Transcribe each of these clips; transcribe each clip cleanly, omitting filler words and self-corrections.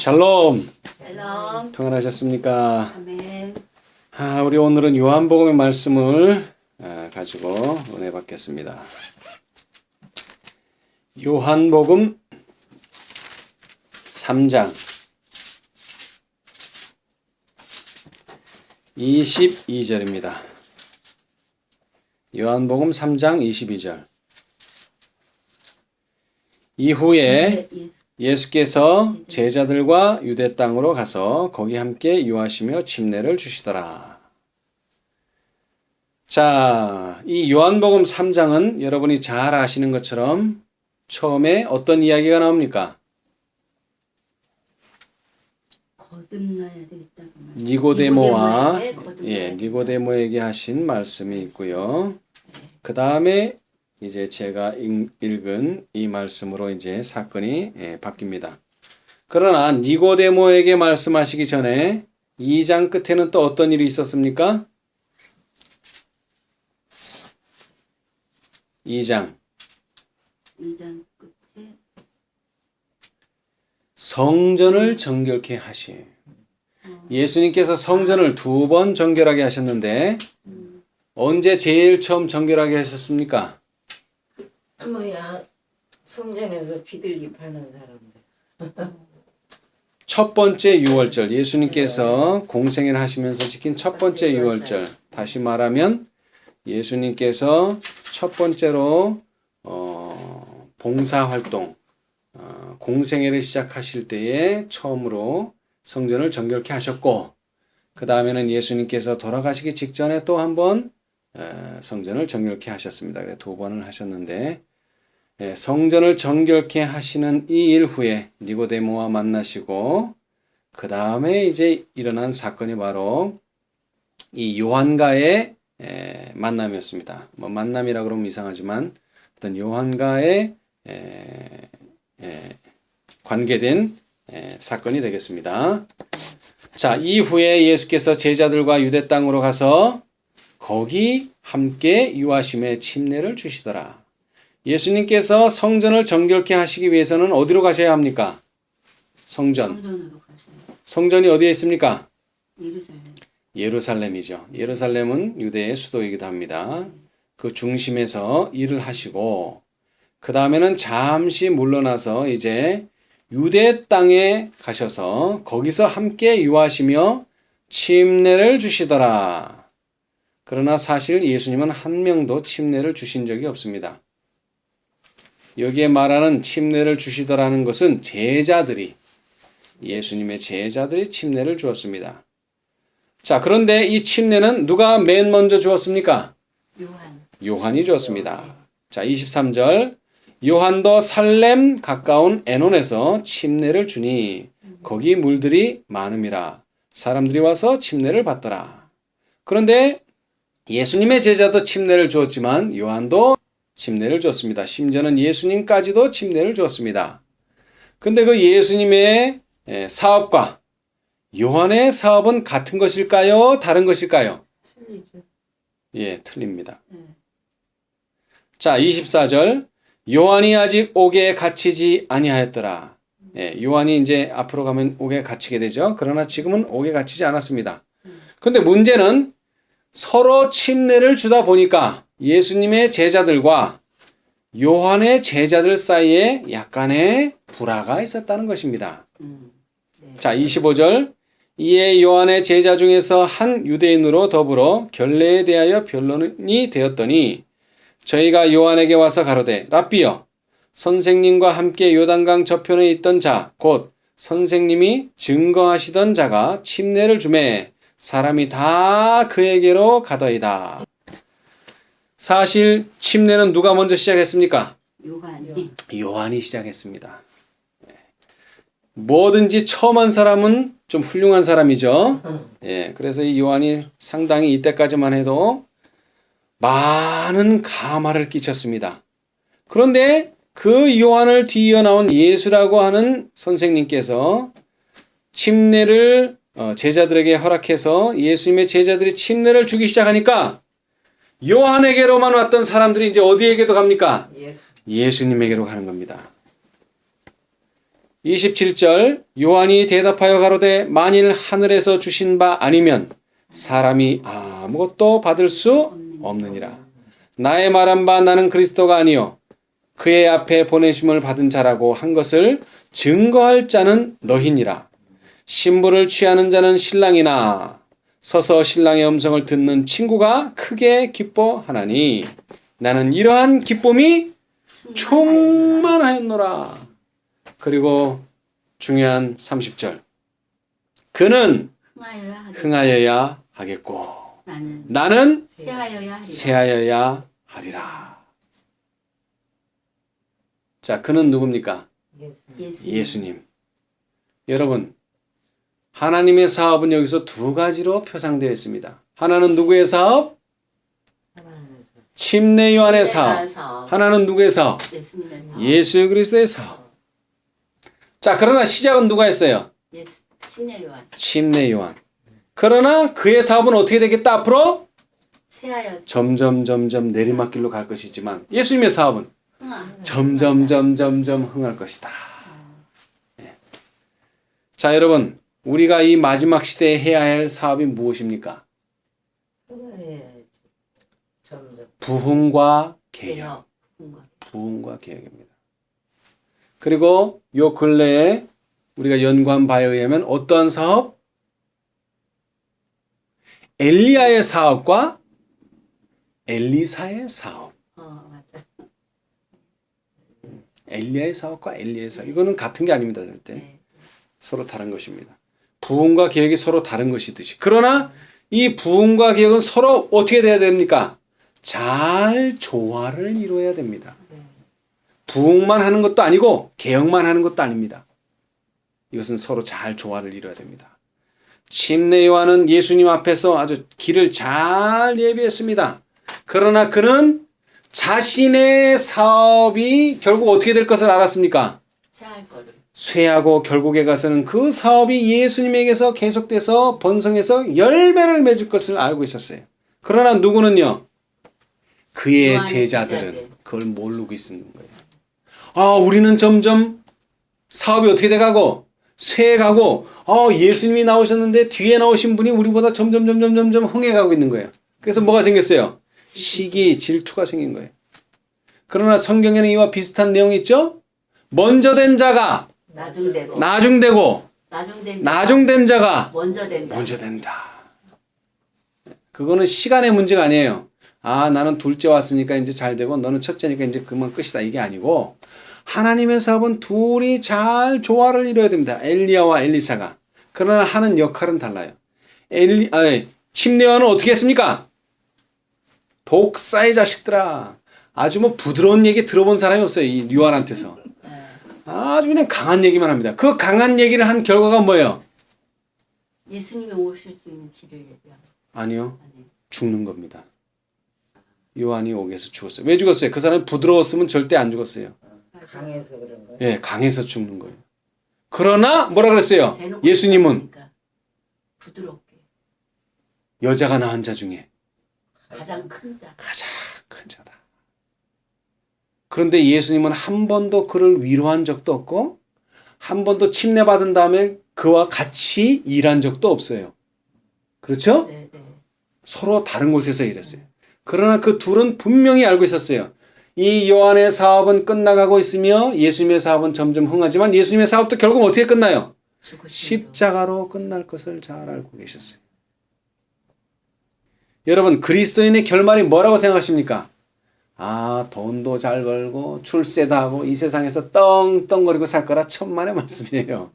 샬롬. 샬롬. 평안하셨습니까? 아멘. 우리 오늘은 요한복음의 말씀을 가지고 은혜 받겠습니다. 요한복음 3장 22절입니다. 요한복음 3장 22절. 이후에 예수께서 제자들과 유대 땅으로 가서 거기 함께 유하시며 침례를 주시더라. 자, 이 요한복음 3장은 여러분이 잘 아시는 것처럼 처음에 어떤 이야기가 나옵니까? 거듭나야 되겠다고 니고데모와 니고데모에게 하신 말씀이 있고요. 그 다음에 이제 제가 읽은 이 말씀으로 이제 사건이 바뀝니다. 그러나 니고데모에게 말씀하시기 전에 2장 끝에는 또 어떤 일이 있었습니까? 2장 끝에 성전을 정결케 하시. 예수님께서 성전을 2번 정결하게 하셨는데 언제 제일 처음 정결하게 하셨습니까? 성전에서 비둘기 파는 사람들. 첫 번째 유월절, 예수님께서 공생애를 하시면서 지킨 첫 번째 유월절. 다시 말하면 예수님께서 첫 번째로 봉사활동, 공생애를 시작하실 때에 처음으로 성전을 정결케 하셨고, 그 다음에는 예수님께서 돌아가시기 직전에 또 한 번 성전을 정결케 하셨습니다. 그래서 2번을 하셨는데, 성전을 정결케 하시는 이 일 후에 니고데모와 만나시고, 그 다음에 이제 일어난 사건이 바로 이 요한과의 만남이었습니다. 뭐 만남이라 그러면 이상하지만 어떤 요한과의 관계된 사건이 되겠습니다. 자, 이후에 예수께서 제자들과 유대 땅으로 가서 거기 함께 유하심의 침례를 주시더라. 예수님께서 성전을 정결케 하시기 위해서는 어디로 가셔야 합니까? 성전으로 가셔야 성전이 어디에 있습니까? 예루살렘. 예루살렘이죠. 예루살렘은 유대의 수도이기도 합니다. 그 중심에서 일을 하시고 그 다음에는 잠시 물러나서 이제 유대 땅에 가셔서 거기서 함께 유하시며 침례를 주시더라. 그러나 사실 예수님은 한 명도 침례를 주신 적이 없습니다. 여기에 말하는 침례를 주시더라는 것은 제자들이, 예수님의 제자들이 침례를 주었습니다. 자, 그런데 이 침례는 누가 맨 먼저 주었습니까? 요한이 주었습니다. 자, 23절. 요한도 살렘 가까운 에논에서 침례를 주니 거기 물들이 많음이라 사람들이 와서 침례를 받더라. 그런데 예수님의 제자도 침례를 주었지만 요한도 침례를 줬습니다. 심지어는 예수님까지도 침례를 주었습니다. 근데 그 예수님의 사업과 요한의 사업은 같은 것일까요? 다른 것일까요? 틀리죠. 예, 틀립니다. 자, 24절. 요한이 아직 옥에 갇히지 아니하였더라. 예, 요한이 이제 앞으로 가면 옥에 갇히게 되죠. 그러나 지금은 옥에 갇히지 않았습니다. 근데 문제는 서로 침례를 주다 보니까 예수님의 제자들과 요한의 제자들 사이에 약간의 불화가 있었다는 것입니다. 자, 25절. 이에 요한의 제자 중에서 한 유대인으로 더불어 결례에 대하여 변론이 되었더니 저희가 요한에게 와서 가로되 랍비여 선생님과 함께 요단강 저편에 있던 자 곧 선생님이 증거하시던 자가 침례를 주매 사람이 다 그에게로 가더이다. 사실 침례는 누가 먼저 시작했습니까? 요한이 시작했습니다. 뭐든지 처음 한 사람은 좀 훌륭한 사람이죠. 예, 그래서 이 요한이 상당히 이때까지만 해도 많은 가마를 끼쳤습니다. 그런데 그 요한을 뒤이어 나온 예수라고 하는 선생님께서 침례를 제자들에게 허락해서 예수님의 제자들이 침례를 주기 시작하니까 요한에게로만 왔던 사람들이 이제 어디에게도 갑니까? 예수님에게로 가는 겁니다. 27절 요한이 대답하여 가로되 만일 하늘에서 주신 바 아니면 사람이 아무것도 받을 수 없느니라. 나의 말한 바 나는 그리스도가 아니요 그의 앞에 보내심을 받은 자라고 한 것을 증거할 자는 너희니라. 신부를 취하는 자는 신랑이나 서서 신랑의 음성을 듣는 친구가 크게 기뻐하나니 나는 이러한 기쁨이 충만하였노라. 그리고 중요한 30절 그는 흥하여야 하겠고 하겠고 나는 나는 쇠하여야 하리라. 쇠하여야 하리라. 자, 그는 누굽니까? 예수님. 여러분, 하나님의 사업은 여기서 두 가지로 표상되어 있습니다. 하나는 누구의 사업? 침례 요한의 사업. 하나는 누구의 사업? 예수님의 사업. 예수 그리스도의 사업. 자, 그러나 시작은 누가 했어요? 침례 요한. 침례 요한. 그러나 그의 사업은 어떻게 되겠다? 앞으로 쇠하여 점점 내리막길로 갈 것이지만 예수님의 사업은 흥하. 점점 흥할 것이다. 자, 여러분, 우리가 이 마지막 시대에 해야 할 사업이 무엇입니까? 점점 부흥과 개혁. 개혁. 흥과. 부흥과 개혁입니다. 그리고 요 근래에 우리가 연구한 바에 의하면 어떠한 사업? 엘리야의 사업과 엘리사의 사업. 맞아. 엘리야의 사업과 엘리야의 사업. 이거는 같은 게 아닙니다, 절대. 네. 서로 다른 것입니다. 부흥과 개혁이 서로 다른 것이듯이. 그러나 이 부흥과 개혁은 서로 어떻게 돼야 됩니까? 잘 조화를 이루어야 됩니다. 네. 부흥만 하는 것도 아니고 개혁만 하는 것도 아닙니다. 이것은 서로 잘 조화를 이루어야 됩니다. 침례 요한은 예수님 앞에서 아주 길을 잘 예비했습니다. 그러나 그는 자신의 사업이 결국 어떻게 될 것을 알았습니까? 쇠할 거를. 쇠하고 결국에 가서는 그 사업이 예수님에게서 계속돼서 번성해서 열매를 맺을 것을 알고 있었어요. 그러나 누구는요? 그의 요한의 제자들은 제자들. 그걸 모르고 있는 거예요. 아, 우리는 점점 사업이 어떻게 돼가고 쇠해가고 예수님이 나오셨는데 뒤에 나오신 분이 우리보다 점점 흥해가고 있는 거예요. 그래서 뭐가 생겼어요? 시기, 질투가 생긴 거예요. 그러나 성경에는 이와 비슷한 내용이 있죠? 먼저 된 자가 나중되고. 나중되고 나중된 자가 먼저 된다. 먼저 된다. 그거는 시간의 문제가 아니에요. 아, 나는 둘째 왔으니까 이제 잘 되고 너는 첫째니까 이제 그만 끝이다. 이게 아니고 하나님의 사업은 둘이 잘 조화를 이뤄야 됩니다. 엘리야와 엘리사가. 그러나 하는 역할은 달라요. 침례 요한은 어떻게 했습니까? 독사의 자식들아. 아주 뭐 부드러운 얘기 들어본 사람이 없어요. 이 요한한테서. 아주 그냥 강한 얘기만 합니다. 그 강한 얘기를 한 결과가 뭐예요? 예수님이 오실 수 있는 길을 예비하고. 아니요. 아니. 죽는 겁니다. 요한이 옥에서 죽었어요. 왜 죽었어요? 그 사람이 부드러웠으면 절대 안 죽었어요. 강해서 그런 거예요. 예, 강해서 죽는 거예요. 그러나 뭐라 그랬어요? 대놓고 예수님은 그러니까 부드럽게 여자가 낳은 자 중에 가장 큰 자. 가장 큰 자다. 그런데 예수님은 한 번도 그를 위로한 적도 없고 한 번도 침례받은 다음에 그와 같이 일한 적도 없어요. 그렇죠? 네. 서로 다른 곳에서 일했어요. 그러나 그 둘은 분명히 알고 있었어요. 이 요한의 사업은 끝나가고 있으며 예수님의 사업은 점점 흥하지만 예수님의 사업도 결국 어떻게 끝나요? 십자가로 끝날 것을 잘 알고 계셨어요. 여러분, 그리스도인의 결말이 뭐라고 생각하십니까? 아, 돈도 잘 벌고 출세도 하고 이 세상에서 떵떵거리고 살 거라 천만의 말씀이에요.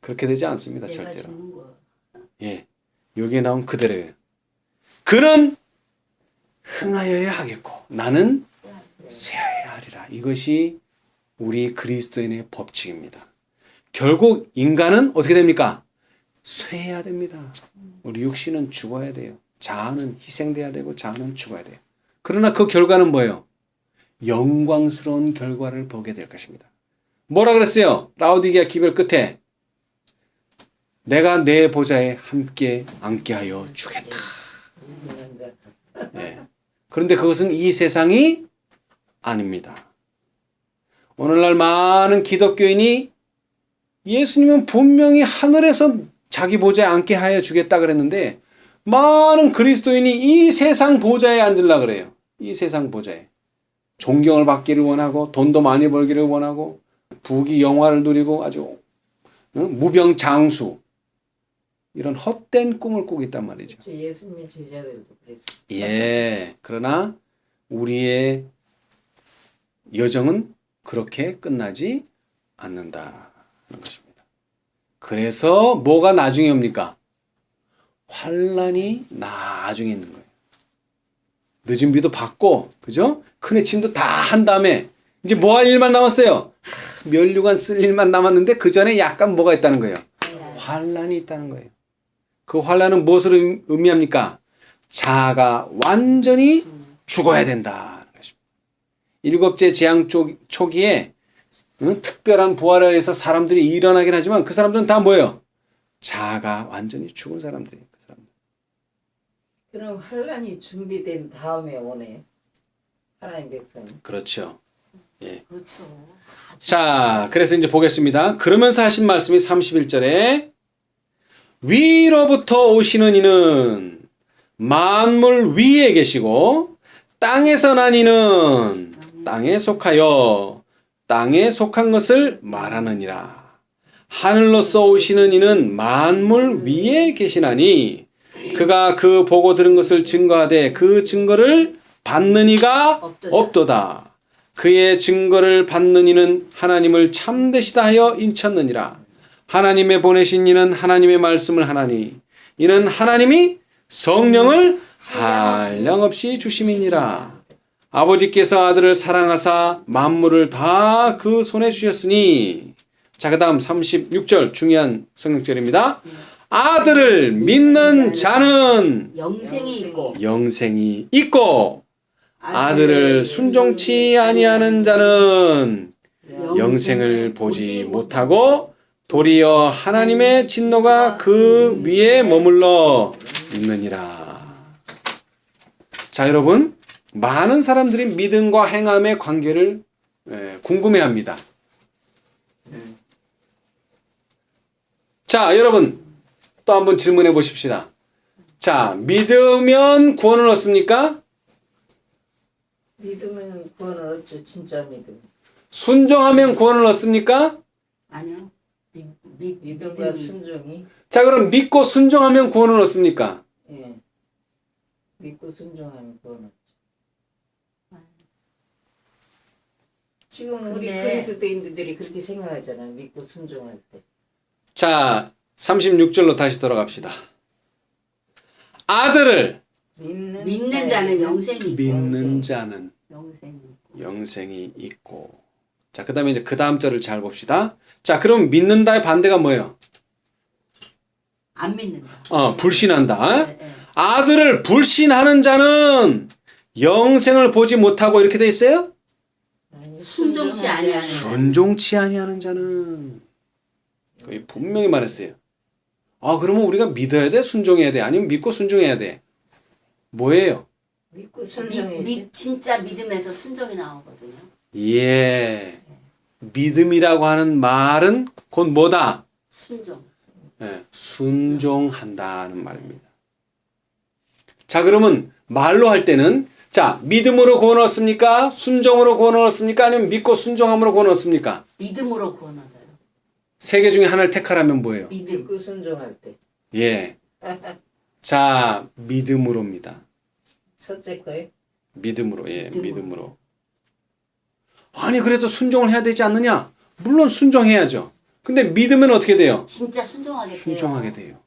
그렇게 되지 않습니다. 내가 절대로. 죽는 거야. 예, 여기에 나온 그대로예요. 그는 흥하여야 하겠고 나는 쇠하여야 하리라. 이것이 우리 그리스도인의 법칙입니다. 결국 인간은 어떻게 됩니까? 쇠해야 됩니다. 우리 육신은 죽어야 돼요. 자아는 희생돼야 되고 자아는 죽어야 돼요. 그러나 그 결과는 뭐예요? 영광스러운 결과를 보게 될 것입니다. 뭐라 그랬어요? 라오디게아 기별 끝에 내가 내 보좌에 함께 앉게 하여 주겠다. 예. 그런데 그것은 이 세상이 아닙니다. 오늘날 많은 기독교인이 예수님은 분명히 하늘에서 자기 보좌에 앉게 하여 주겠다 그랬는데 많은 그리스도인이 이 세상 보좌에 앉으려고 그래요. 이 세상 보좌에. 존경을 받기를 원하고 돈도 많이 벌기를 원하고 부귀 영화를 누리고 아주 무병장수 이런 헛된 꿈을 꾸고 있단 말이죠. 그렇죠. 예수님의 제자들도 그랬어요. 예. 그러나 우리의 여정은 그렇게 끝나지 않는다는 것입니다. 그래서 뭐가 나중에 옵니까? 환란이 나중에 있는 거예요. 늦은 비도 받고, 그죠? 큰 해침도 다 한 다음에 이제 뭐 할 일만 남았어요? 면류관 쓸 일만 남았는데 그 전에 약간 뭐가 있다는 거예요? 환란이 있다는 거예요. 그 환란은 무엇을 의미합니까? 자아가 완전히 죽어야 된다는 것입니다. 일곱째 재앙 초기에 특별한 부활에 의해서 사람들이 일어나긴 하지만 그 사람들은 다 뭐예요? 자아가 완전히 죽은 사람들이에요. 그 사람들. 그럼 환란이 준비된 다음에 오네요. 하나님 백성이. 그렇죠. 예. 그렇죠. 자, 그래서 이제 보겠습니다. 그러면서 하신 말씀이 31절에 위로부터 오시는 이는 만물 위에 계시고 땅에서 난 이는 땅에 속하여 땅에 속한 것을 말하느니라. 하늘로서 오시는 이는 만물 위에 계시나니 그가 그 보고 들은 것을 증거하되 그 증거를 받는 이가 없도다. 그의 증거를 받는 이는 하나님을 참되시다 하여 인쳤느니라. 하나님의 보내신 이는 하나님의 말씀을 하나니 이는 하나님이 성령을 한량없이 주심이니라. 아버지께서 아들을 사랑하사 만물을 다 그 손에 주셨으니. 자, 그 다음 36절 중요한 성경절입니다. 아들을 믿는 자는 영생이 있고 아들을 순종치 아니하는 자는 영생을 보지 못하고 도리어 하나님의 진노가 그 위에 머물러 있느니라. 자, 여러분, 많은 사람들이 믿음과 행함의 관계를 궁금해합니다. 자, 여러분 또 한번 질문해 보십시다. 자, 믿으면 구원을 얻습니까? 믿으면 구원을 얻죠. 진짜 믿음. 순종하면 구원을 얻습니까? 아니요. 믿음과 순종이. 자, 그럼 믿고 순종하면 구원을 얻습니까? 예. 믿고 순종하면 구원 얻죠. 지금 우리 그리스도인들이 그렇게 생각하잖아요. 믿고 순종할 때. 자, 36절로 다시 돌아갑시다. 아들을 믿는 자는 영생이 있고. 믿는 자는 영생이 있고. 있고. 자, 그 다음에 이제 그 다음 절을 잘 봅시다. 자, 그럼 믿는다의 반대가 뭐예요? 안 믿는다. 불신한다. 네, 네. 아들을 불신하는 자는 영생을 보지 못하고 이렇게 돼 있어요? 순종치 아니하는 순종치 아니하는 자는. 거기 분명히 말했어요. 그러면 우리가 믿어야 돼? 순종해야 돼? 아니면 믿고 순종해야 돼? 뭐예요? 믿고 순종해야지. 진짜 믿음에서 순종이 나오거든요. 예. 믿음이라고 하는 말은 곧 뭐다? 순종. 예, 순종한다는 말입니다. 자, 그러면 말로 할 때는 자, 믿음으로 구원 얻습니까? 순종으로 구원 얻습니까? 아니면 믿고 순종함으로 구원 얻습니까? 믿음으로 구원 얻어요. 세 개 중에 하나를 택하라면 뭐예요? 믿고 순종할 때. 예. 자, 믿음으로입니다. 첫째 거요? 믿음으로. 예, 믿음으로. 아니, 그래도 순종을 해야 되지 않느냐? 물론 순종해야죠. 근데 믿으면 어떻게 돼요? 진짜 순종하게 돼요. 순종하게 돼요.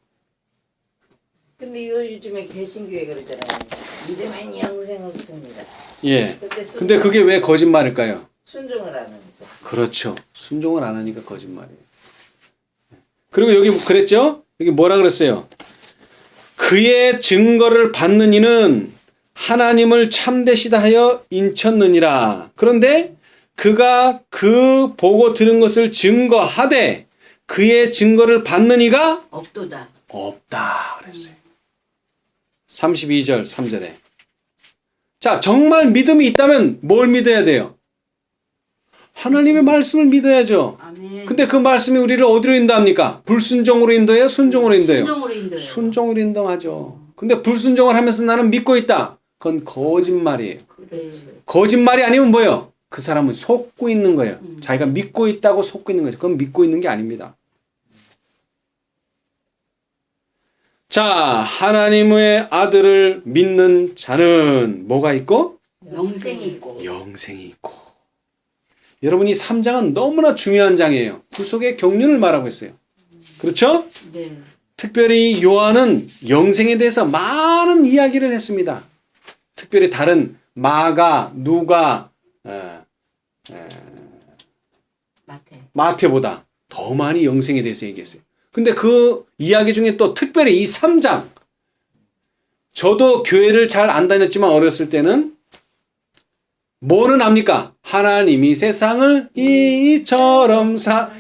근데 요즘에 개신교회 그러잖아요. 믿으면 영생 얻습니다. 예. 근데 그게 왜 거짓말일까요? 순종을 안 합니다. 그렇죠. 순종을 안 하니까 거짓말이에요. 그리고 여기 그랬죠? 여기 뭐라 그랬어요? 그의 증거를 받는 이는 하나님을 참되시다 하여 인쳤느니라. 그런데 그가 그 보고 들은 것을 증거하되 그의 증거를 받는 이가 없도다. 없다 그랬어요. 32절 3절에. 자, 정말 믿음이 있다면 뭘 믿어야 돼요? 하나님의 말씀을 믿어야죠. 아멘. 근데 그 말씀이 우리를 어디로 인도합니까? 불순종으로 인도해요? 순종으로 인도해요? 순종으로 인도해요. 순종으로 인도하죠. 근데 불순종을 하면서 나는 믿고 있다. 그건 거짓말이에요. 네. 거짓말이 아니면 뭐예요? 그 사람은 속고 있는 거예요. 자기가 믿고 있다고 속고 있는 거죠. 그건 믿고 있는 게 아닙니다. 자, 하나님의 아들을 믿는 자는 뭐가 있고? 영생이 있고. 영생이 있고. 여러분 이 3장은 너무나 중요한 장이에요. 구속의 경륜을 말하고 있어요. 그렇죠? 네. 특별히 요한은 영생에 대해서 많은 이야기를 했습니다. 특별히 다른 마가, 누가, 마태보다 더 많이 영생에 대해서 얘기했어요. 근데 그 이야기 중에 또 특별히 이 3장, 저도 교회를 잘 안 다녔지만 어렸을 때는 뭐는 압니까? 하나님이 세상을 이처럼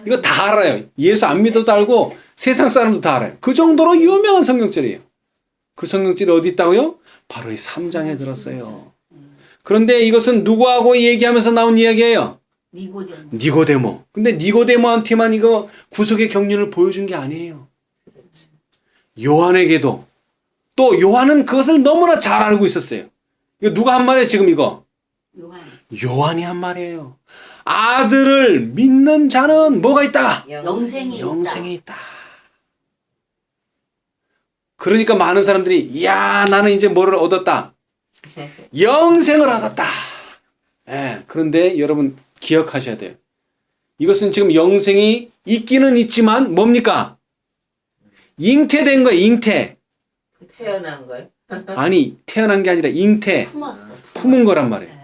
이거 다 알아요. 예수 안 믿어도 알고 세상 사람도 다 알아요. 그 정도로 유명한 성경절이에요. 그 성경절이 어디 있다고요? 바로 이 3장에 들었어요. 그런데 이것은 누구하고 얘기하면서 나온 이야기예요? 니고데모. 근데 니고데모한테만 이거 구속의 경륜을 보여준 게 아니에요. 요한에게도. 또 요한은 그것을 너무나 잘 알고 있었어요. 이거 누가 한 말이에요 지금 이거? 요한이 한 말이에요. 아들을 믿는 자는 뭐가 있다? 영생이 있다. 그러니까 많은 사람들이 야 나는 이제 뭐를 얻었다? 영생을 얻었다. 예, 그런데 여러분 기억하셔야 돼요. 이것은 지금 영생이 있기는 있지만 뭡니까? 잉태된 거예요. 잉태. 태어난 거예요? 아니 태어난 게 아니라 잉태. 품은 거란 말이에요. 네.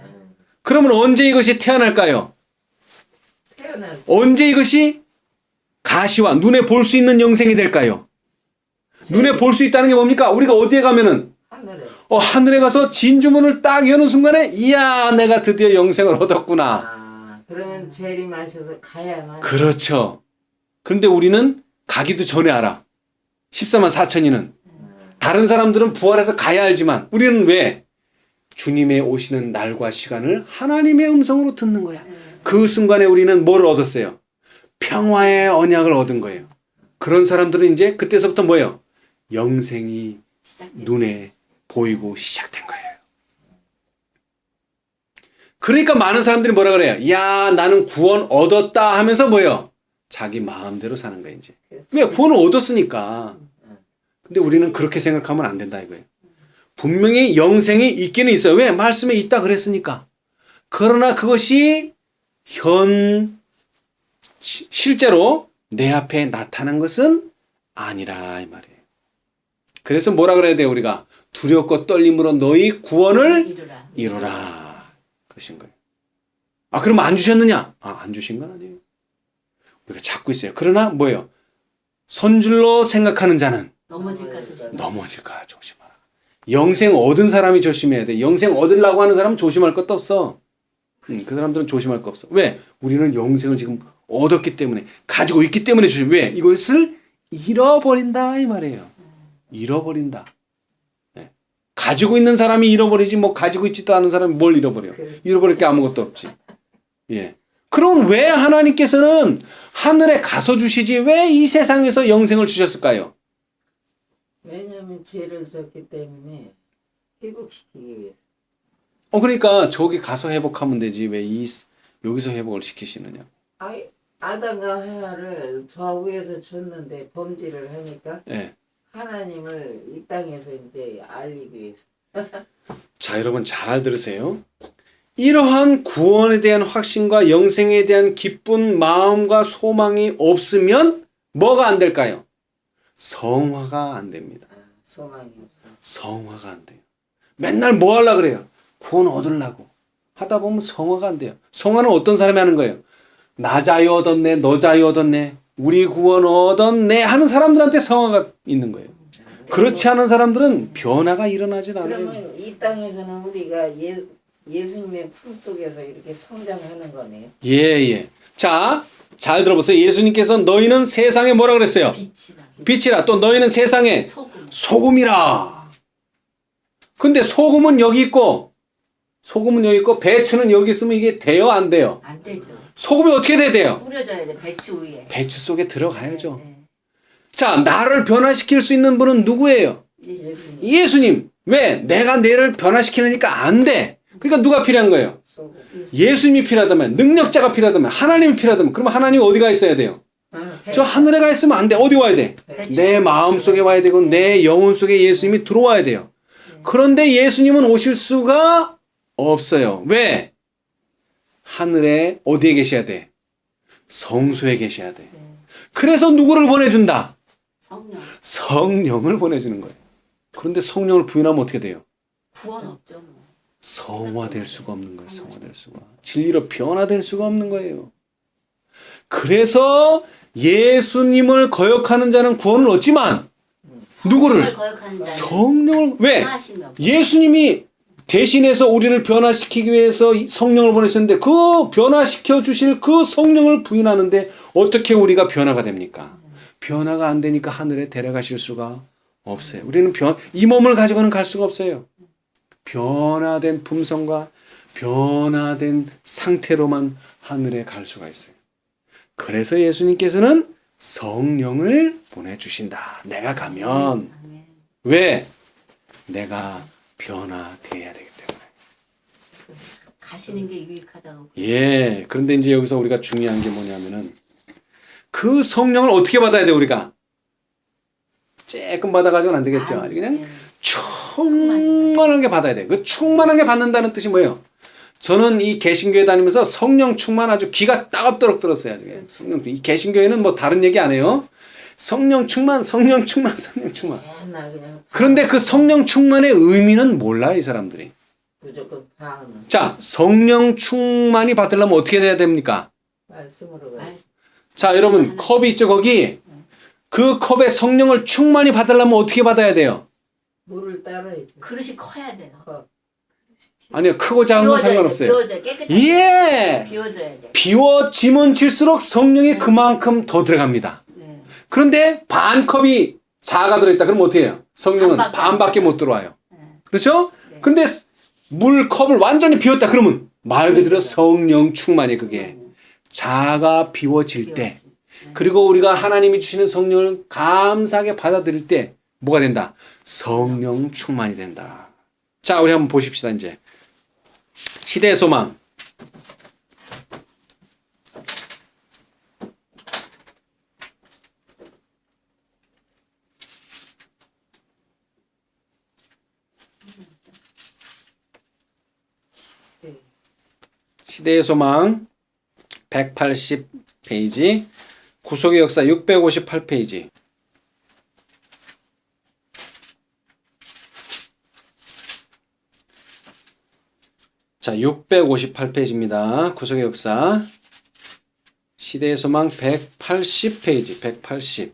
그러면 언제 이것이 태어날까요? 언제 이것이 가시와 눈에 볼 수 있는 영생이 될까요? 눈에 볼 수 있다는 게 뭡니까? 우리가 어디에 가면은 하늘에 가서 진주문을 딱 여는 순간에 이야 내가 드디어 영생을 얻었구나. 그러면 재림하셔서 가야만. 그렇죠. 그런데 우리는 가기도 전에 알아. 14만 4천이는. 다른 사람들은 부활해서 가야 알지만 우리는 왜? 주님의 오시는 날과 시간을 하나님의 음성으로 듣는 거야. 그 순간에 우리는 뭘 얻었어요? 평화의 언약을 얻은 거예요. 그런 사람들은 이제 그때서부터 뭐예요? 영생이 눈에 보이고 시작된 거예요. 그러니까 많은 사람들이 뭐라 그래요? 야 나는 구원 얻었다 하면서 뭐예요? 자기 마음대로 사는 거예요 이제. 왜? 구원을 얻었으니까. 근데 우리는 그렇게 생각하면 안 된다 이거예요. 분명히 영생이 있기는 있어요. 왜? 말씀에 있다 그랬으니까. 그러나 그것이 실제로 내 앞에 나타난 것은 아니라 이 말이에요. 그래서 뭐라 그래야 돼요 우리가? 두렵고 떨림으로 너희 구원을 이루라. 그러신 거예요. 그럼 안 주셨느냐? 안 주신 건 아니에요. 우리가 잡고 있어요. 그러나 뭐예요? 선줄로 생각하는 자는 넘어질까 조심하라. 영생 얻은 사람이 조심해야 돼. 영생 얻으려고 하는 사람은 조심할 것도 없어. 그 사람들은 조심할 거 없어. 왜? 우리는 영생을 지금 얻었기 때문에 가지고 있기 때문에 조심. 왜? 이것을 잃어버린다 이 말이에요. 잃어버린다. 네. 가지고 있는 사람이 잃어버리지 뭐 가지고 있지도 않은 사람이 뭘 잃어버려. 잃어버릴 게 아무것도 없지. 예. 그럼 왜 하나님께서는 하늘에 가서 주시지 왜 이 세상에서 영생을 주셨을까요? 왜냐하면 죄를 졌기 때문에 회복시키기 위해서. 그러니까 저기 가서 회복하면 되지 왜 여기서 회복을 시키시느냐? 아담과 하와를 저 위에서 줬는데 범죄를 하니까 네. 하나님을 이 땅에서 이제 알리기 위해서. 자 여러분 잘 들으세요. 이러한 구원에 대한 확신과 영생에 대한 기쁜 마음과 소망이 없으면 뭐가 안 될까요? 성화가 안 됩니다. 소망이 없어. 성화가 안 돼요. 맨날 뭐 하려고 그래요? 구원 얻으려고. 하다 보면 성화가 안 돼요. 성화는 어떤 사람이 하는 거예요? 나 자유 얻었네, 너 자유 얻었네, 우리 구원 얻었네 하는 사람들한테 성화가 있는 거예요. 그렇지 않은 사람들은 변화가 일어나질 않아요. 그러면 이 땅에서는 우리가 예수님의 품속에서 이렇게 성장하는 거네요. 예. 자, 잘 들어보세요. 예수님께서 너희는 세상에 뭐라 그랬어요? 빛이라. 또 너희는 세상에 소금이라. 근데 소금은 여기 있고 배추는 여기 있으면 이게 돼요? 안 돼요? 안 되죠. 소금이 어떻게 돼야 돼요? 뿌려져야 돼. 배추 위에. 배추 속에 들어가야죠. 네. 자, 나를 변화시킬 수 있는 분은 누구예요? 예수님 예수님. 왜? 내가 내를 변화시키려니까 안 돼. 그러니까 누가 필요한 거예요? 소금. 예수님이 필요하다면, 능력자가 필요하다면, 하나님이 필요하다면, 그럼 하나님이 어디가 있어야 돼요? 저 하늘에 가 있으면 안 돼. 어디 와야 돼? 내 마음 속에 와야 되고, 내 영혼 속에 예수님이 들어와야 돼요. 그런데 예수님은 오실 수가 없어요. 왜? 하늘에 어디에 계셔야 돼? 성소에 계셔야 돼. 그래서 누구를 보내준다? 성령. 성령을 보내주는 거예요. 그런데 성령을 부인하면 어떻게 돼요? 구원 없죠. 뭐. 성화될 수가 없는 거예요. 성화될 수가. 진리로 변화될 수가 없는 거예요. 그래서 예수님을 거역하는 자는 구원을 얻지만 누구를? 거역하는 자는 성령을. 왜? 하나심이 없죠. 예수님이 대신해서 우리를 변화시키기 위해서 성령을 보내셨는데 그 변화시켜 주실 그 성령을 부인하는데 어떻게 우리가 변화가 됩니까? 변화가 안 되니까 하늘에 데려가실 수가 없어요. 우리는 이 몸을 가지고는 갈 수가 없어요. 변화된 품성과 변화된 상태로만 하늘에 갈 수가 있어요. 그래서 예수님께서는 성령을 보내주신다. 내가 가면. 아멘. 왜? 내가 변화되어야 되기 때문에. 가시는 게 유익하다고. 예. 그런데 이제 여기서 우리가 중요한 게 뭐냐면은 그 성령을 어떻게 받아야 돼, 우리가? 조금 받아가지고는 안 되겠죠. 아주 그냥 네. 충만한 게 받아야 돼. 그 충만한 게 받는다는 뜻이 뭐예요? 저는 이 개신교회 다니면서 성령 충만 아주 기가 따갑도록 들었어요. 아주 그냥 성령. 이 개신교회는 뭐 다른 얘기 안 해요. 성령 충만, 성령 충만, 성령 충만. 맨날 그냥 그런데 그 성령 충만의 의미는 몰라요, 이 사람들이. 무조건 방언 자, 성령 충만이 받으려면 어떻게 돼야 됩니까? 말씀으로 가. 자, 여러분, 컵이 있죠, 거기? 그 컵에 성령을 충만히 받으려면 어떻게 받아야 돼요? 물을 따라야지. 그릇이 커야 돼요. 아니요, 크고 작은 건 상관없어요. 비워져야 깨끗하게. 예! 비워져야 돼. 비워지면 질수록 성령이 그만큼 더 들어갑니다. 네. 그런데 반 컵이 자가 들어있다. 그럼 어떻게 해요? 성령은 반밖에 못 들어와요. 네. 그렇죠? 네. 근데 물 컵을 완전히 비웠다. 그러면 말 그대로 성령 충만이 그게 자가 비워질 때 비워지. 네. 그리고 우리가 하나님이 주시는 성령을 감사하게 받아들일 때 뭐가 된다? 성령 충만이 된다. 자, 우리 한번 보십시다. 이제 시대의 소망. 시대의 소망 180페이지, 구속의 역사 658페이지. 자, 658페이지입니다. 구속의 역사. 시대의 소망 180페이지, 180.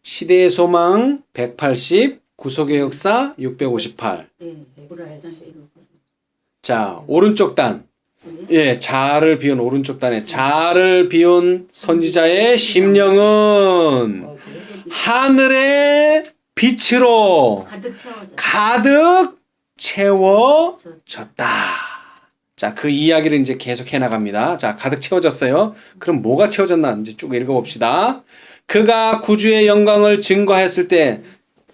시대의 소망 180, 구속의 역사 658. 네. 불알지. 자, 오른쪽 단. 예, 자를 비운 오른쪽 단에 자를 비운 선지자의 심령은 하늘의 빛으로 가득 채워져. 가득 채워졌다. 자, 그 이야기를 이제 계속 해나갑니다. 자, 가득 채워졌어요. 그럼 뭐가 채워졌나 이제 쭉 읽어봅시다. 그가 구주의 영광을 증거했을 때,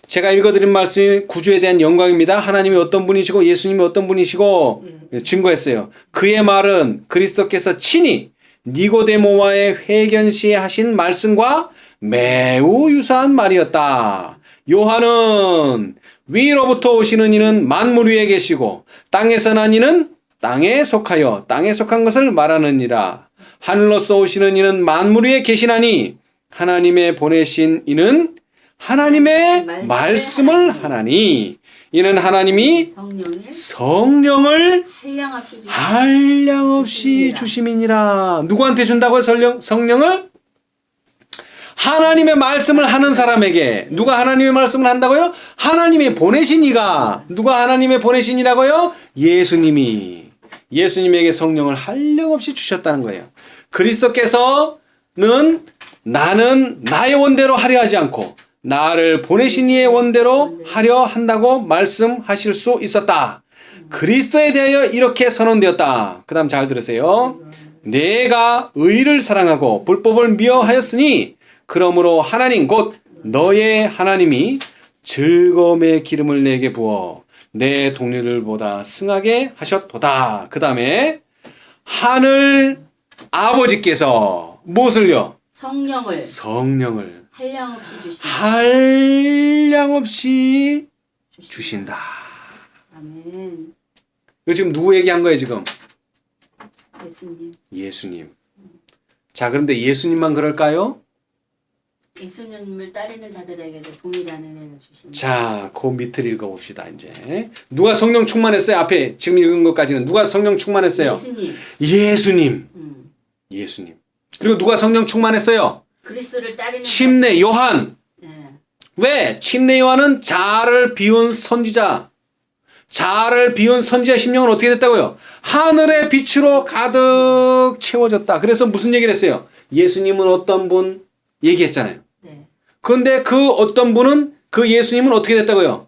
제가 읽어드린 말씀이 구주에 대한 영광입니다. 하나님이 어떤 분이시고 예수님이 어떤 분이시고 증거했어요. 그의 말은 그리스도께서 친히 니고데모와의 회견 시에 하신 말씀과 매우 유사한 말이었다. 요한은 위로부터 오시는 이는 만물 위에 계시고 땅에서 난 이는 땅에 속하여 땅에 속한 것을 말하느니라. 하늘로서 오시는 이는 만물 위에 계시나니 하나님의 보내신 이는 하나님의 말씀을 하나니 이는 하나님이 성령을 한량없이 주심이니라. 누구한테 준다고요? 성령을? 하나님의 말씀을 하는 사람에게. 누가 하나님의 말씀을 한다고요? 하나님이 보내신 이가. 누가 하나님의 보내신 이라고요? 예수님이. 예수님에게 성령을 한량없이 주셨다는 거예요. 그리스도께서는 나는 나의 원대로 하려 하지 않고 나를 보내신 이의 원대로 하려 한다고 말씀하실 수 있었다. 그리스도에 대하여 이렇게 선언되었다. 그 다음 잘 들으세요. 내가 의를 사랑하고 불법을 미워하였으니 그러므로 하나님 곧 너의 하나님이 즐거움의 기름을 내게 부어 내 동료들보다 승하게 하셨도다. 그 다음에 하늘 아버지께서 무엇을요? 성령을 한량없이 주신다. 아멘. 이거 지금 누구 얘기한 거예요 지금? 예수님. 예수님. 자, 그런데 예수님만 그럴까요? 예수님을 따르는 자들에게도 동일한 은혜를 주십니다. 자, 그 밑을 읽어봅시다 이제. 누가 성령 충만했어요? 앞에 지금 읽은 것까지는 누가 성령 충만했어요? 예수님. 예수님. 예수님. 그리고 누가 성령 충만했어요? 그리스도를 따르는 침례 요한. 네. 왜? 침례 요한은 자아를 비운 선지자. 자아를 비운 선지자 심령은 어떻게 됐다고요? 하늘의 빛으로 가득 채워졌다. 그래서 무슨 얘기를 했어요? 예수님은 어떤 분 얘기했잖아요. 네. 그런데 그 어떤 분은 그 예수님은 어떻게 됐다고요?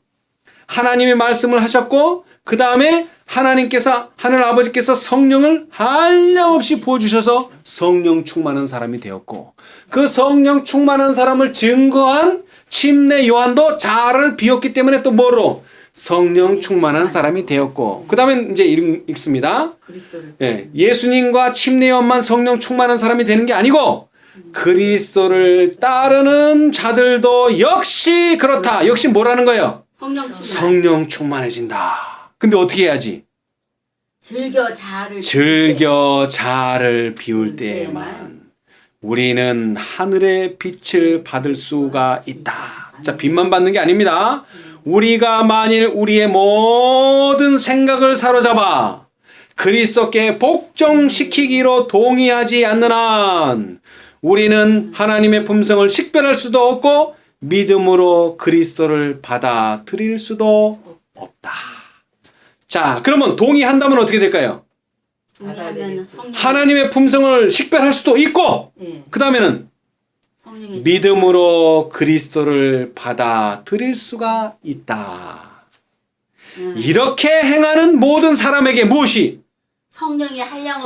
하나님의 말씀을 하셨고 그 다음에 하나님께서 하늘 아버지께서 성령을 한량없이 부어주셔서 성령 충만한 사람이 되었고 그 성령 충만한 사람을 증거한 침례 요한도 자아를 비웠기 때문에 또 뭐로? 성령 충만한 사람이 되었고 그 다음에 이제 읽습니다. 그리스도를 예, 예수님과 침례 요한만 성령 충만한 사람이 되는 게 아니고 그리스도를 따르는 자들도 역시 그렇다. 역시 뭐라는 거예요? 성령 충만해진다. 근데 어떻게 해야지? 즐겨 자아를 비울 때에만 우리는 하늘의 빛을 받을 수가 있다. 자, 빛만 받는 게 아닙니다. 우리가 만일 우리의 모든 생각을 사로잡아 그리스도께 복종시키기로 동의하지 않는 한 우리는 하나님의 품성을 식별할 수도 없고 믿음으로 그리스도를 받아들일 수도 없다. 자, 그러면 동의한다면 어떻게 될까요? 동의하면 성령 하나님의 품성을 식별할 수도 있고 네. 그 다음에는 성령의 믿음으로 그리스도를 받아들일 수가 있다. 이렇게 행하는 모든 사람에게 무엇이?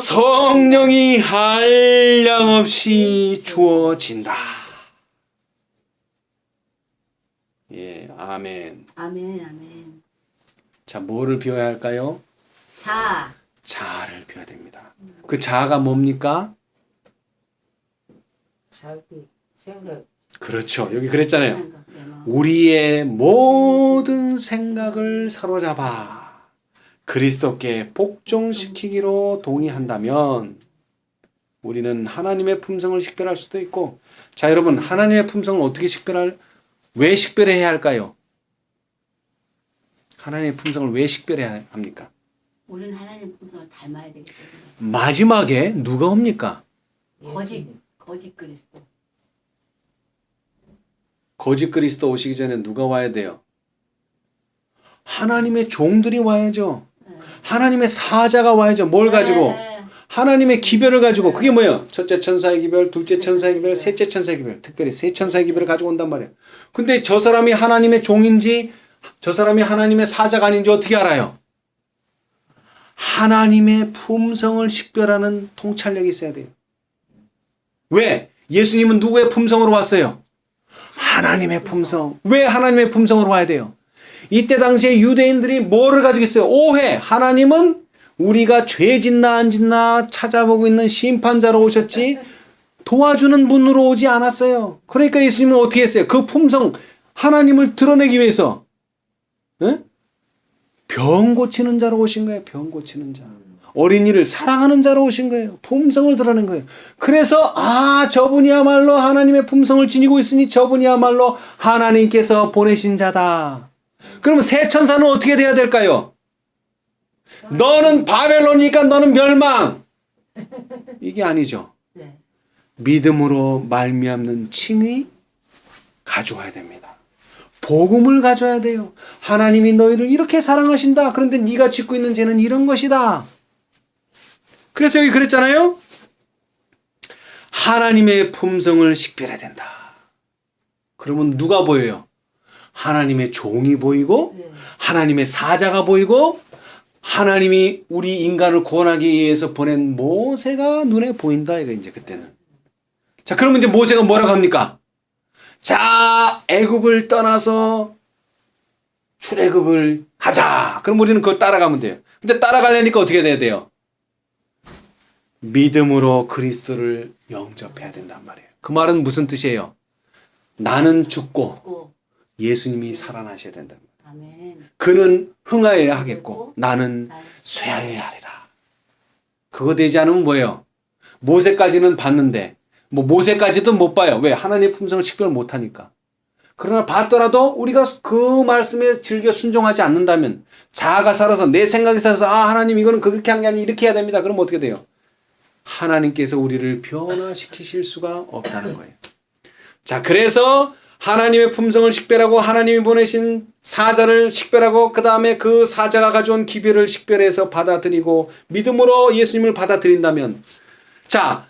성령이 한량없이 주어진다. 예, 아멘. 아멘. 자, 뭐를 비워야 할까요? 자아를 비워야 됩니다. 그 자아가 뭡니까? 자기 생각. 그렇죠. 여기 그랬잖아요. 우리의 모든 생각을 사로잡아 그리스도께 복종시키기로 동의한다면 우리는 하나님의 품성을 식별할 수도 있고 자, 여러분 하나님의 품성을 어떻게 왜 식별해야 할까요? 하나님의 품성을 왜 식별해야 합니까? 우리는 하나님의 품성을 닮아야 되기 때문에. 마지막에 누가 옵니까? 거짓 그리스도. 거짓 그리스도 오시기 전에 누가 와야 돼요? 하나님의 종들이 와야죠. 하나님의 사자가 와야죠. 뭘 가지고? 하나님의 기별을 가지고. 그게 뭐예요? 첫째 천사의 기별, 둘째 천사의 기별, 셋째 천사의 기별. 특별히 세 천사의 기별을 가지고 온단 말이에요. 근데 저 사람이 하나님의 종인지 저 사람이 하나님의 사자가 아닌지 어떻게 알아요? 하나님의 품성을 식별하는 통찰력이 있어야 돼요. 왜? 예수님은 누구의 품성으로 왔어요? 하나님의 품성. 왜 하나님의 품성으로 와야 돼요? 이때 당시에 유대인들이 뭐를 가지고 있어요? 오해. 하나님은 우리가 죄 짓나 안 짓나 찾아보고 있는 심판자로 오셨지 도와주는 분으로 오지 않았어요. 그러니까 예수님은 어떻게 했어요? 그 품성 하나님을 드러내기 위해서 병 고치는 자로 오신 거예요. 병 고치는 자. 어린이를 사랑하는 자로 오신 거예요. 품성을 드러낸 거예요. 그래서 저분이야말로 하나님의 품성을 지니고 있으니 저분이야말로 하나님께서 보내신 자다. 그러면 새 천사는 어떻게 돼야 될까요? 너는 바벨론이니까 너는 멸망. 이게 아니죠. 네. 믿음으로 말미암는 칭의 가져와야 됩니다. 복음을 가져야 돼요. 하나님이 너희를 이렇게 사랑하신다. 그런데 네가 짓고 있는 죄는 이런 것이다. 그래서 여기 그랬잖아요. 하나님의 품성을 식별해야 된다. 그러면 누가 보여요? 하나님의 종이 보이고 하나님의 사자가 보이고 하나님이 우리 인간을 구원하기 위해서 보낸 모세가 눈에 보인다 이거 이제 그때는. 자, 그러면 이제 모세가 뭐라고 합니까? 자, 애굽을 떠나서 출애굽을 하자. 그럼 우리는 그걸 따라가면 돼요. 근데 따라가려니까 어떻게 돼야 돼요? 믿음으로 그리스도를 영접해야 된단 말이에요. 그 말은 무슨 뜻이에요? 나는 죽고 고 예수님이 살아나셔야 된다. 아멘. 그는 흥하여야 하겠고 나는 쇠하여야 하리라. 그거 되지 않으면 뭐예요? 모세까지는 봤는데 뭐 모세까지도 못 봐요. 왜? 하나님의 품성을 식별 못하니까. 그러나 봤더라도 우리가 그 말씀에 즐겨 순종하지 않는다면 자아가 살아서 내 생각이 살아서 아 하나님 이거는 그렇게 한 게 아니라 이렇게 해야 됩니다. 그럼 어떻게 돼요? 하나님께서 우리를 변화시키실 수가 없다는 거예요. 자, 그래서 하나님의 품성을 식별하고 하나님이 보내신 사자를 식별하고 그 다음에 그 사자가 가져온 기별을 식별해서 받아들이고 믿음으로 예수님을 받아들인다면 자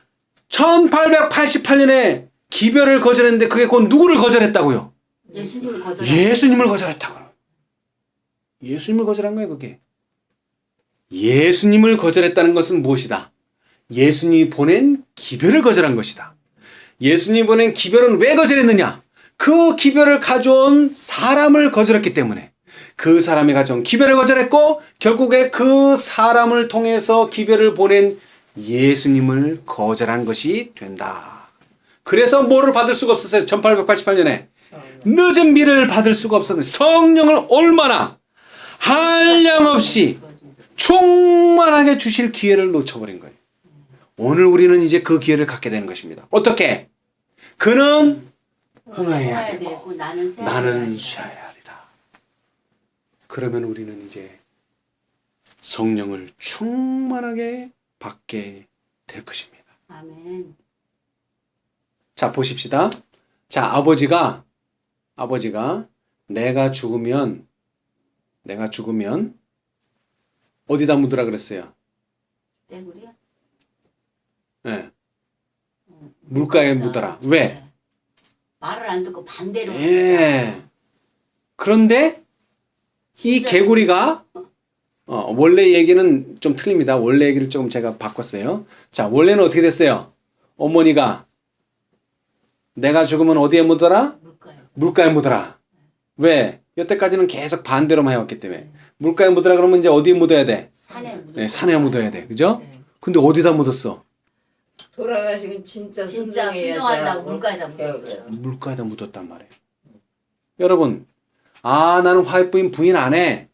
1888년에 기별을 거절했는데 그게 곧 누구를 거절했다고요? 예수님을 거절. 예수님을 거절했다고요. 예수님을 거절한 거예요 그게. 예수님을 거절했다는 것은 무엇이다? 예수님이 보낸 기별을 거절한 것이다. 예수님이 보낸 기별은 왜 거절했느냐? 그 기별을 가져온 사람을 거절했기 때문에 그 사람이 가져온 기별을 거절했고 결국에 그 사람을 통해서 기별을 보낸 예수님을 거절한 것이 된다. 그래서 뭐를 받을 수가 없었어요. 1888년에 늦은 비를 받을 수가 없었는데 성령을 얼마나 한량없이 충만하게 주실 기회를 놓쳐버린 거예요. 오늘 우리는 이제 그 기회를 갖게 되는 것입니다. 어떻게? 그는 흥하여야 되고 나는 쇠하여야 하리라. 그러면 우리는 이제 성령을 충만하게 받게 될 것입니다. 아멘. 자, 보십시다. 자, 아버지가 내가 죽으면 어디다 묻으라 그랬어요? 떼구리야? 네. 물가에 묻어라. 왜? 네. 말을 안 듣고 반대로. 예. 그런데 이 진짜. 개구리가 원래 얘기는 좀 틀립니다. 원래 얘기를 조금 제가 바꿨어요. 자, 원래는 어떻게 됐어요? 어머니가 내가 죽으면 어디에 묻어라? 물가에 묻어라. 왜? 여태까지는 계속 반대로만 해왔기 때문에. 물가에 묻어라 그러면 이제 어디에 묻어야 돼? 산에 묻어. 네, 산에 묻어야 돼. 그죠? 네. 근데 어디다 묻었어? 돌아가시면 진짜 순종한다고 물가에다 묻었어요. 물가에다 묻었단 말이에요. 여러분, 나는 화해부인 부인 안 해.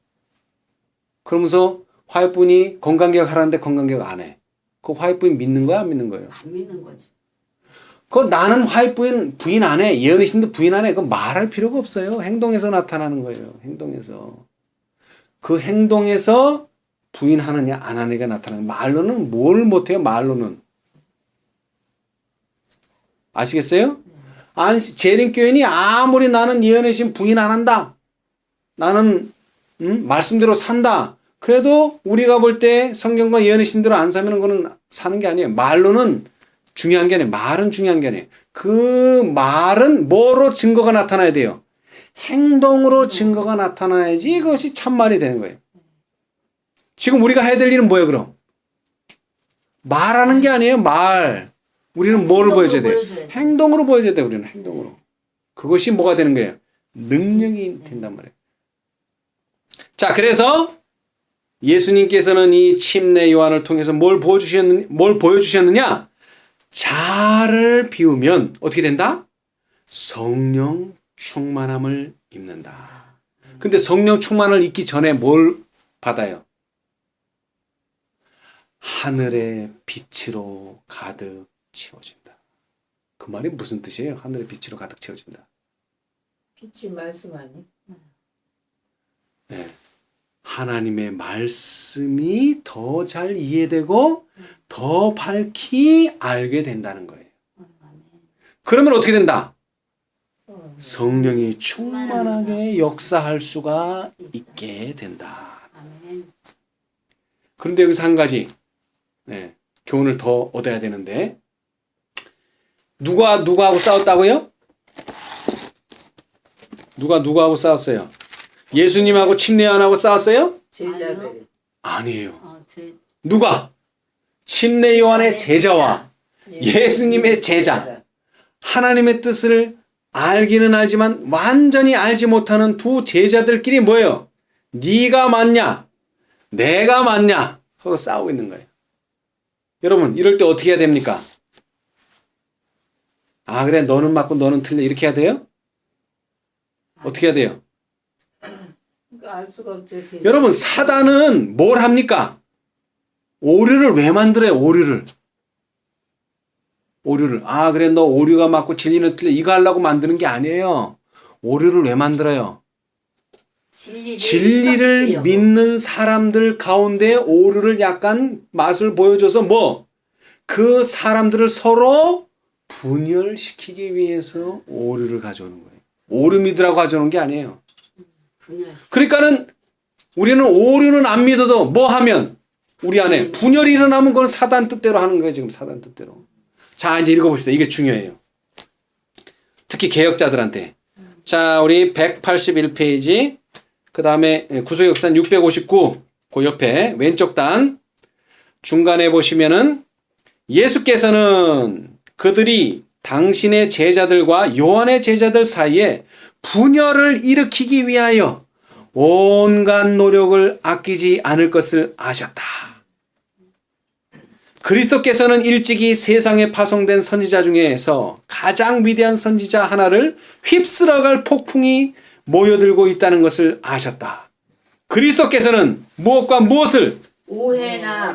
그러면서 화해부인이 건강개혁 하라는데 건강개혁 안 해. 그 화해부인 믿는 거야, 안 믿는 거예요? 안 믿는 거지. 그 나는 화해부인 부인 안 해. 예언이신데 부인 안 해. 그 말할 필요가 없어요. 행동에서 나타나는 거예요. 행동에서. 그 행동에서 부인하느냐 안 하느냐가 나타나는 거예요. 말로는 뭘 못해요, 말로는. 아시겠어요? 재림교인이 아무리 나는 예언이신 부인 안 한다. 나는 말씀대로 산다. 그래도 우리가 볼 때 성경과 예언이신 대로 안 사면 그거는 사는 게 아니에요. 말로는 중요한 게 아니에요. 말은 중요한 게 아니에요. 그 말은 뭐로 증거가 나타나야 돼요? 행동으로 증거가 나타나야지 그것이 참말이 되는 거예요. 지금 우리가 해야 될 일은 뭐예요, 그럼? 말하는 게 아니에요, 말. 우리는 뭐를 보여줘야 돼요? 행동으로 보여줘야 돼요, 우리는 행동으로. 그것이 뭐가 되는 거예요? 능력이 된단 말이에요. 자, 그래서 예수님께서는 이 침례 요한을 통해서 뭘 보여주셨느냐? 자를 비우면 어떻게 된다? 성령 충만함을 입는다. 근데 성령 충만을 입기 전에 뭘 받아요? 하늘의 빛으로 가득 채워진다. 그 말이 무슨 뜻이에요? 하늘의 빛으로 가득 채워진다. 빛이 말씀 아니? 네. 하나님의 말씀이 더 잘 이해되고 더 밝히 알게 된다는 거예요. 그러면 어떻게 된다? 성령이 충만하게 역사할 수가 있게 된다. 그런데 여기서 한 가지 교훈을 더 얻어야 되는데 누구하고 싸웠다고요? 누구하고 싸웠어요? 예수님하고 침례 요한하고 싸웠어요? 제자들이. 아니에요. 제 누가? 침례 요한의 제자와 예수님의 제자. 하나님의 뜻을 알기는 알지만 완전히 알지 못하는 두 제자들끼리 뭐예요? 네가 맞냐? 내가 맞냐? 서로 싸우고 있는 거예요. 여러분, 이럴 때 어떻게 해야 됩니까? 아, 그래, 너는 맞고 너는 틀려. 이렇게 해야 돼요? 어떻게 해야 돼요? 알 수가 없죠. 여러분, 사단은 뭘 합니까? 오류를 왜 만들어요? 오류를. 아, 그래, 너 오류가 맞고 진리는 틀려. 이거 하려고 만드는 게 아니에요. 오류를 왜 만들어요? 진리를 믿는 사람들 가운데 오류를 약간 맛을 보여줘서 뭐? 그 사람들을 서로 분열시키기 위해서 오류를 가져오는 거예요. 오류 믿으라고 가져오는 게 아니에요. 그러니까는 우리는 오류는 안 믿어도 뭐 하면 우리 안에 분열이 일어나면 그건 사단 뜻대로 하는 거예요. 지금 사단 뜻대로. 자, 이제 읽어봅시다. 이게 중요해요. 특히 개혁자들한테. 자, 우리 181페이지. 그 다음에 구속역산 659. 그 옆에 왼쪽 단. 중간에 보시면은 예수께서는 그들이 당신의 제자들과 요한의 제자들 사이에 분열을 일으키기 위하여 온갖 노력을 아끼지 않을 것을 아셨다. 그리스도께서는 일찍이 세상에 파송된 선지자 중에서 가장 위대한 선지자 하나를 휩쓸어갈 폭풍이 모여들고 있다는 것을 아셨다. 그리스도께서는 무엇과 무엇을?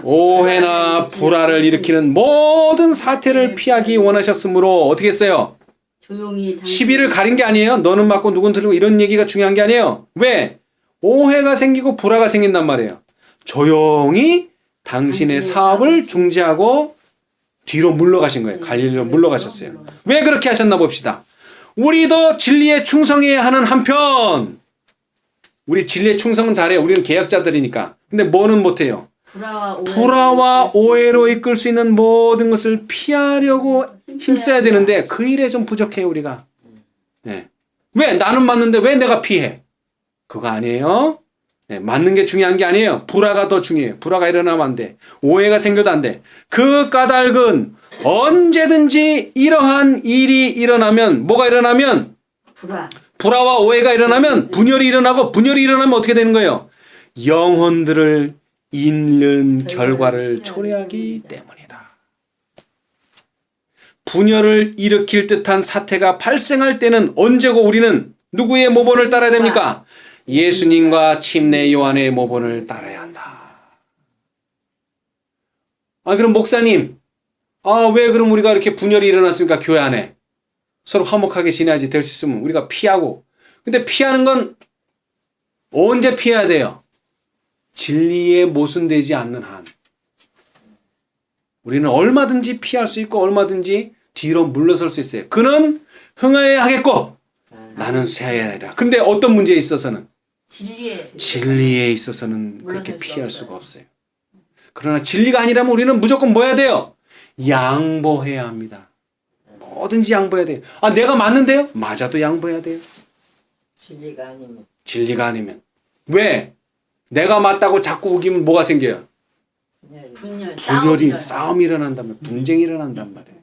오해나 불화를 일으키는 모든 사태를 피하기 원하셨으므로 어떻게 했어요? 조용히 시비를 가린 게 아니에요. 너는 맞고 누군 틀리고 이런 얘기가 중요한 게 아니에요. 왜? 오해가 생기고 불화가 생긴단 말이에요. 조용히 당신의 사업을 중지하고 뒤로 물러가신 거예요. 갈릴리로 물러가셨어요. 왜 그렇게 하셨나 봅시다. 우리도 진리에 충성해야 하는 한편 우리 진리에 충성은 잘해요. 우리는 개혁자들이니까. 근데 뭐는 못해요? 불화와 오해로 이끌 수 있는 모든 것을 피하려고 힘써야 되는데 그 일에 좀 부족해요. 우리가. 네. 왜? 나는 맞는데 왜 내가 피해? 그거 아니에요. 네, 맞는 게 중요한 게 아니에요. 불화가 더 중요해요. 불화가 일어나면 안 돼. 오해가 생겨도 안 돼. 그 까닭은 언제든지 이러한 일이 일어나면 뭐가 일어나면 불화와 오해가 일어나면 분열이 일어나고 분열이 일어나면 어떻게 되는 거예요? 영혼들을 잃는 결과를 초래하기 때문이다. 분열을 일으킬 듯한 사태가 발생할 때는 언제고 우리는 누구의 모본을 따라야 됩니까? 예수님과 침례 요한의 모본을 따라야 한다. 아, 그럼 목사님, 왜 그럼 우리가 이렇게 분열이 일어났습니까? 교회 안에. 서로 화목하게 지내야지 될 수 있으면 우리가 피하고. 근데 피하는 건 언제 피해야 돼요? 진리에 모순되지 않는 한. 우리는 얼마든지 피할 수 있고 얼마든지 뒤로 물러설 수 있어요. 그는 흥하여야 하겠고 나는 쇠하여야 하리라. 근데 어떤 문제에 있어서는? 진리에 있어서는 그렇게 피할 수가 없어요. 그러나 진리가 아니라면 우리는 무조건 뭐 해야 돼요? 양보해야 합니다. 뭐든지 양보해야 돼요. 아, 내가 맞는데요? 맞아도 양보해야 돼요. 진리가 아니면. 왜? 내가 맞다고 자꾸 우기면 뭐가 생겨요? 분열이, 싸움이 일어난단 말이에요. 분쟁이 일어난단 말이에요.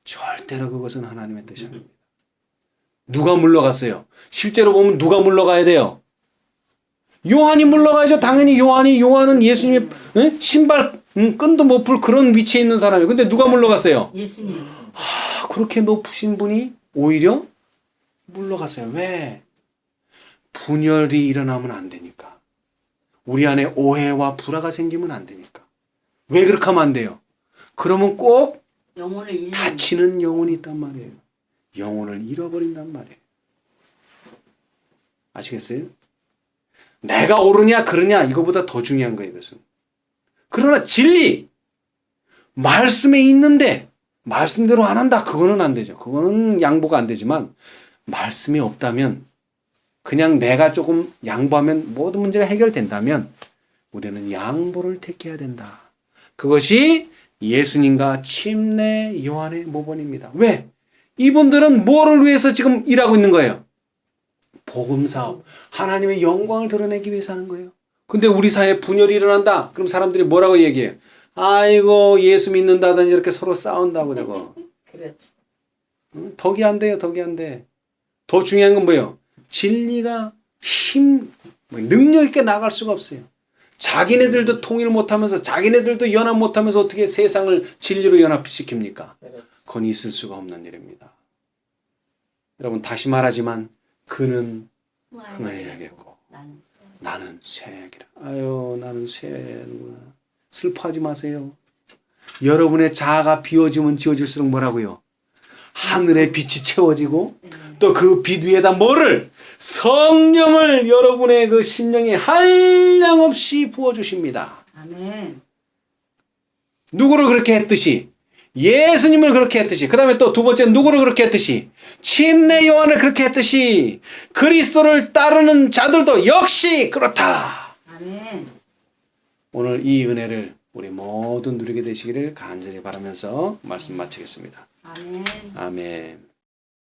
절대로 그것은 하나님의 뜻이 아닙니다. 누가 물러갔어요? 실제로 보면 누가 물러가야 돼요? 요한이 물러가야죠. 당연히 요한은 예수님의 신발 끈도 못 풀 그런 위치에 있는 사람이에요. 근데 누가 물러갔어요? 예수님. 그렇게 높으신 분이 오히려 물러갔어요. 왜? 분열이 일어나면 안 되니까. 우리 안에 오해와 불화가 생기면 안 되니까. 왜 그렇게 하면 안 돼요? 그러면 꼭 다치는 영혼이 있단 말이에요. 영혼을 잃어버린단 말이에요. 아시겠어요? 내가 옳으냐 그러냐 이거보다 더 중요한 거예요. 이것은. 그러나 진리 말씀에 있는데 말씀대로 안 한다. 그거는 안 되죠. 그거는 양보가 안 되지만 말씀이 없다면 그냥 내가 조금 양보하면 모든 문제가 해결된다면 우리는 양보를 택해야 된다. 그것이 예수님과 침례 요한의 모본입니다. 왜? 이분들은 뭐를 위해서 지금 일하고 있는 거예요? 복음사업, 하나님의 영광을 드러내기 위해서 하는 거예요. 근데 우리 사회에 분열이 일어난다. 그럼 사람들이 뭐라고 얘기해요? 아이고 예수 믿는다더니 이렇게 서로 싸운다고 저거. 그렇지. 응? 덕이 안 돼요. 덕이 안 돼. 더 중요한 건 뭐예요? 진리가 능력 있게 나갈 수가 없어요. 자기네들도 통일 못하면서 자기네들도 연합 못하면서 어떻게 세상을 진리로 연합시킵니까? 그렇지. 그건 있을 수가 없는 일입니다. 여러분 다시 말하지만 그는 흥하여야겠고 나는 나는 쇠약이라. 아유 나는 쇠약이구나. 슬퍼하지 마세요. 여러분의 자아가 비워지면 지워질수록 뭐라고요? 하늘의 빛이 채워지고 또 그 빛 위에다 뭐를? 성령을 여러분의 그 심령에 한량없이 부어주십니다. 아멘. 누구를 그렇게 했듯이? 예수님을 그렇게 했듯이. 그 다음에 또 두 번째 누구를 그렇게 했듯이? 침례 요한을 그렇게 했듯이 그리스도를 따르는 자들도 역시 그렇다. 아멘. 오늘 이 은혜를 우리 모두 누리게 되시기를 간절히 바라면서 말씀 마치겠습니다. 아멘. 아멘.